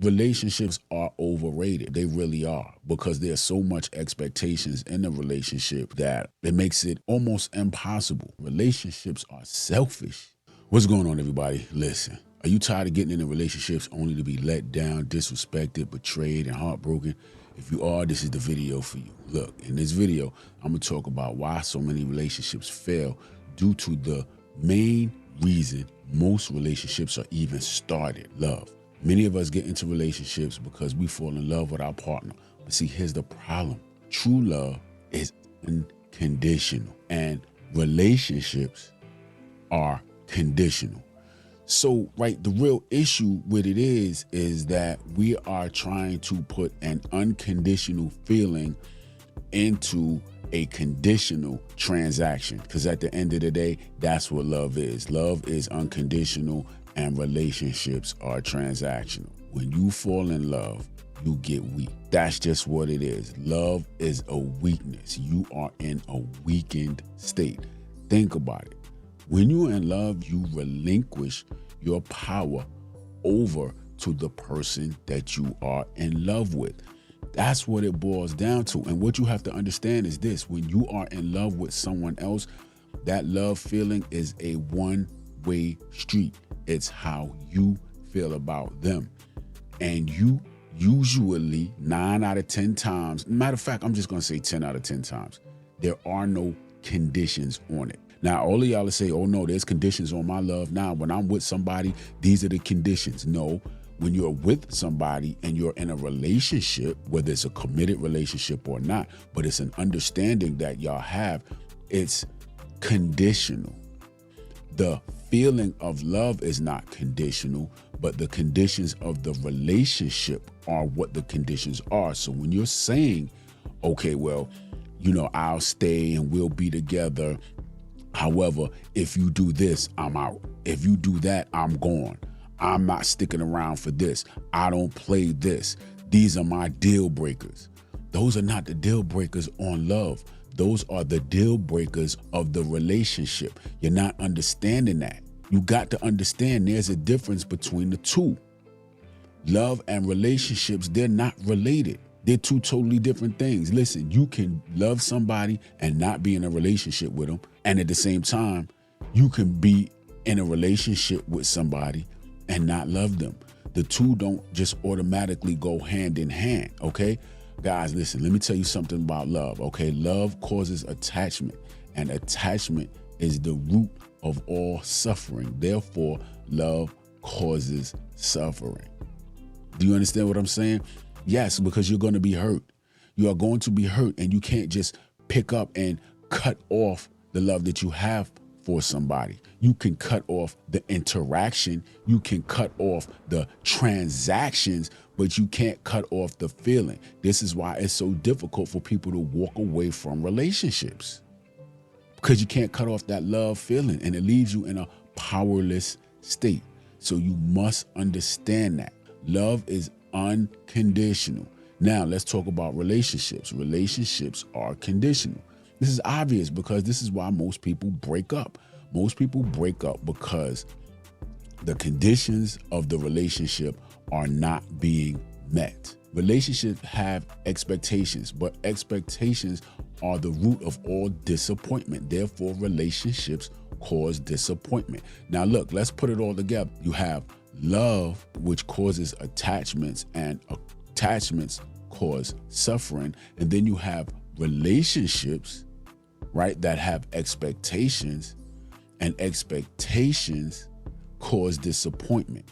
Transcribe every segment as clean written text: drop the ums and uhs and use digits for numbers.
relationships are overrated. They really are, because there's so much expectations in a relationship that it makes it almost impossible. Relationships are selfish. What's going on, everybody? Listen, are you tired of getting into relationships only to be let down, disrespected, betrayed, and heartbroken? If you are, this is the video for you. Look, in this video, I'm gonna talk about why so many relationships fail due to the main reason most relationships are even started: love. Many of us get into relationships because we fall in love with our partner. But see, here's the problem. True love is unconditional, and relationships are conditional. So, right, the real issue with it is that we are trying to put an unconditional feeling into a conditional transaction, because at the end of the day, that's what love is. Love is unconditional and relationships are transactional. When you fall in love, you get weak. That's just what it is. Love is a weakness. You are in a weakened state. Think about it. When you're in love, you relinquish your power over to the person that you are in love with. That's what it boils down to. And what you have to understand is this: when you are in love with someone else, that love feeling is a one-way street. It's how you feel about them. And you usually 9 out of 10 times, matter of fact, I'm just gonna say 10 out of 10 times, there are no conditions on it. Now, all of y'all will say, oh no, there's conditions on my love. Now, when I'm with somebody, these are the conditions. No, when you're with somebody and you're in a relationship, whether it's a committed relationship or not, but it's an understanding that y'all have, it's conditional. The feeling of love is not conditional, but the conditions of the relationship are what the conditions are. So when you're saying, okay, well, you know, I'll stay and we'll be together. However, if you do this, I'm out. If you do that, I'm gone. I'm not sticking around for this. I don't play this. These are my deal breakers. Those are not the deal breakers on love. Those are the deal breakers of the relationship. You're not understanding that. You got to understand there's a difference between the two. Love and relationships, they're not related. They're two totally different things. Listen, you can love somebody and not be in a relationship with them. And at the same time, you can be in a relationship with somebody and not love them. The two don't just automatically go hand in hand, okay? Guys, listen, let me tell you something about love, okay? Love causes attachment, and attachment is the root of all suffering. Therefore, love causes suffering. Do you understand what I'm saying? Yes, because you're going to be hurt. You are going to be hurt, and you can't just pick up and cut off the love that you have for somebody. You can cut off the interaction, you can cut off the transactions, but you can't cut off the feeling. This is why it's so difficult for people to walk away from relationships, because you can't cut off that love feeling, and it leaves you in a powerless state. So you must understand that love is unconditional. Now let's talk about relationships. Relationships are conditional. This is obvious because this is why most people break up. Most people break up because the conditions of the relationship are not being met. Relationships have expectations, but expectations are the root of all disappointment. Therefore, relationships cause disappointment. Now look, let's put it all together. You have love, which causes attachments, and attachments cause suffering. And then you have relationships, right, that have expectations, and expectations cause disappointment.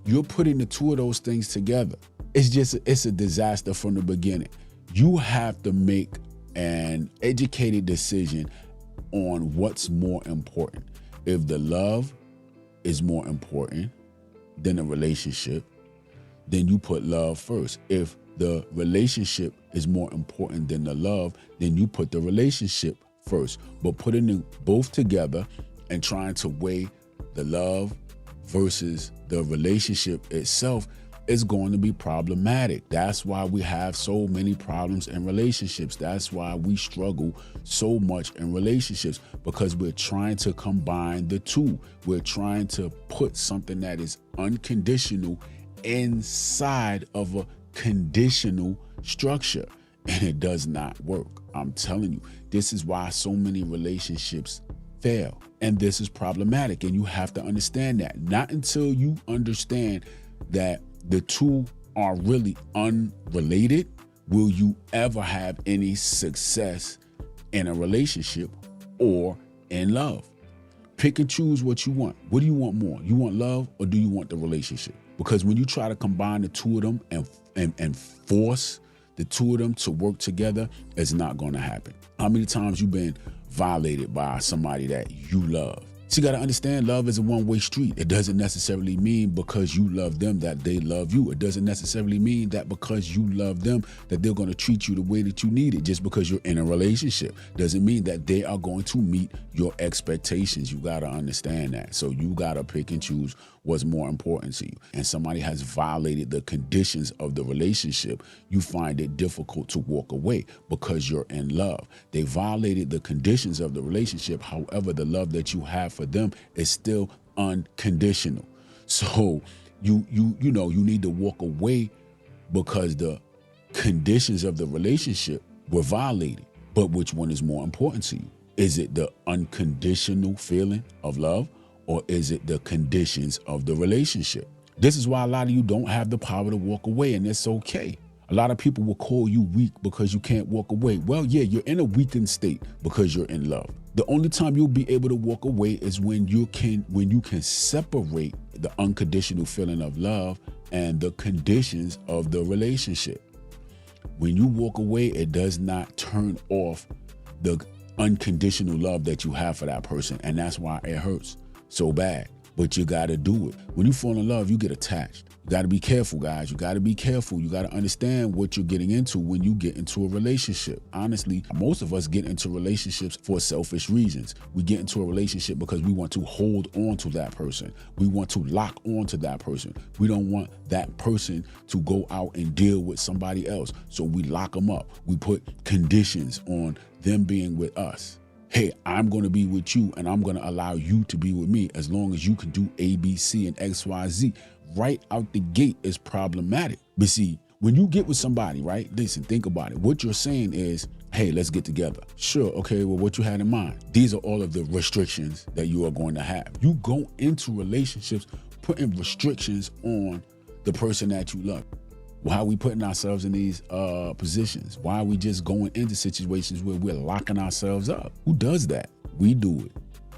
You're putting the two of those things together. It's a disaster from the beginning. You have to make an educated decision on what's more important. If the love is more important than a relationship, then you put love first. If the relationship is more important than the love, then you put the relationship first. But putting them both together and trying to weigh the love versus the relationship itself is going to be problematic. That's why we have so many problems in relationships. That's why we struggle so much in relationships, because we're trying to combine the two. We're trying to put something that is unconditional inside of a conditional structure, and it does not work. I'm telling you, this is why so many relationships fail, and this is problematic, and you have to understand that. Not until you understand that the two are really unrelated will you ever have any success in a relationship or in love. Pick and choose what you want. What do you want more? You want love, or do you want the relationship? Because when you try to combine the two of them and force the two of them to work together, it's not going to happen. How many times you been violated by somebody that you love? So you got to understand, love is a one-way street. It doesn't necessarily mean because you love them that they love you. It doesn't necessarily mean that because you love them that they're going to treat you the way that you need it. Just because you're in a relationship doesn't mean that they are going to meet your expectations. You got to understand that. So you got to pick and choose what's more important to you. And somebody has violated the conditions of the relationship, you find it difficult to walk away because you're in love. They violated the conditions of the relationship. However, the love that you have for them is still unconditional. So you need to walk away because the conditions of the relationship were violated. But which one is more important to you? Is it the unconditional feeling of love, or is it the conditions of the relationship? This is why a lot of you don't have the power to walk away, and it's okay. A lot of people will call you weak because you can't walk away. Well, yeah, you're in a weakened state because you're in love. The only time you'll be able to walk away is when you can separate the unconditional feeling of love and the conditions of the relationship. When you walk away, it does not turn off the unconditional love that you have for that person, and that's why it hurts so bad. But you got to do it. When you fall in love, you get attached. You got to be careful, guys. You got to be careful. You got to understand what you're getting into when you get into a relationship. Honestly, most of us get into relationships for selfish reasons. We get into a relationship because we want to hold on to that person. We want to lock on to that person. We don't want that person to go out and deal with somebody else. So we lock them up. We put conditions on them being with us. Hey, I'm going to be with you and I'm going to allow you to be with me as long as you can do A, B, C, and X, Y, Z. Right out the gate is problematic. But see, when you get with somebody, right? Listen, think about it. What you're saying is, hey, let's get together. Sure, okay, well, what you had in mind? These are all of the restrictions that you are going to have. You go into relationships putting restrictions on the person that you love. Why are we putting ourselves in these positions? Why are we just going into situations where we're locking ourselves up? Who does that? We do it.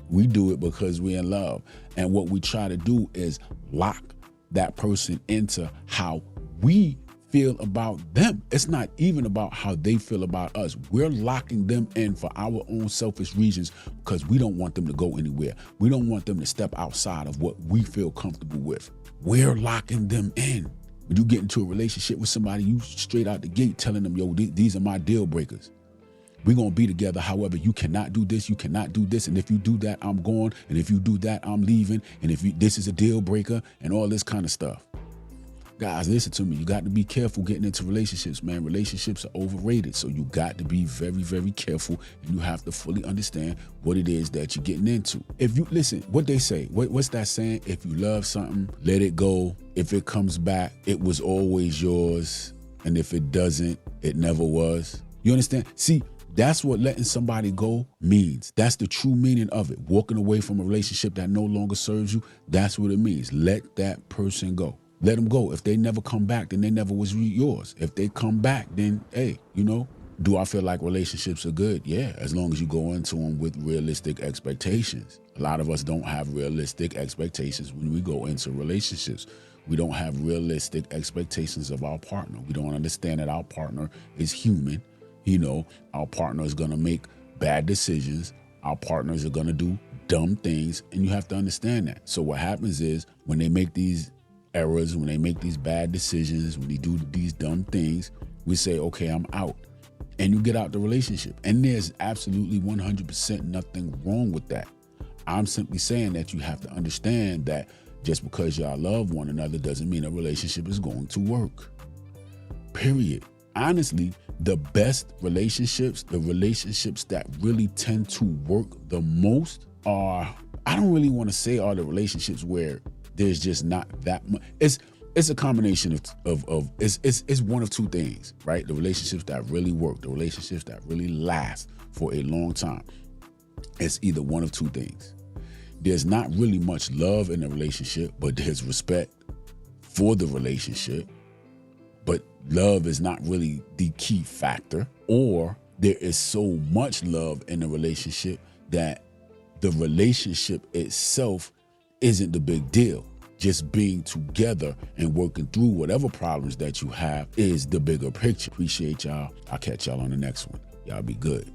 We do it because we're in love. And what we try to do is lock that person into how we feel about them. It's not even about how they feel about us. We're locking them in for our own selfish reasons because we don't want them to go anywhere. We don't want them to step outside of what we feel comfortable with. We're locking them in. When you get into a relationship with somebody, you straight out the gate telling them, yo, these are my deal breakers. We're going to be together. However, you cannot do this. You cannot do this. And if you do that, I'm going. And if you do that, I'm leaving. And if this is a deal breaker and all this kind of stuff. Guys, listen to me. You got to be careful getting into relationships, man. Relationships are overrated. So you got to be very, very careful. And you have to fully understand what it is that you're getting into. If you listen, what they say, what's that saying? If you love something, let it go. If it comes back, it was always yours. And if it doesn't, it never was. You understand? See, that's what letting somebody go means. That's the true meaning of it. Walking away from a relationship that no longer serves you, that's what it means. Let that person go. Let them go. If they never come back, then they never was yours. If they come back, then, hey, do I feel like relationships are good? Yeah, as long as you go into them with realistic expectations. A lot of us don't have realistic expectations when we go into relationships. We don't have realistic expectations of our partner. We don't understand that our partner is human. Our partner is going to make bad decisions. Our partners are going to do dumb things, and you have to understand that. So what happens is when they make these errors, when they make these bad decisions, when they do these dumb things, we say, okay, I'm out. And you get out the relationship. And there's absolutely 100% nothing wrong with that. I'm simply saying that you have to understand that just because y'all love one another doesn't mean a relationship is going to work. Period. Honestly, the best relationships, the relationships that really tend to work the most are, I don't really want to say are the relationships where there's just not that much. it's a combination of it's one of two things, right? The relationships that really work, the relationships that really last for a long time. It's either one of two things. There's not really much love in the relationship, but there's respect for the relationship. But love is not really the key factor. Or there is so much love in the relationship that the relationship itself isn't the big deal. Just being together and working through whatever problems that you have is the bigger picture. Appreciate y'all. I'll catch y'all on the next one. Y'all be good.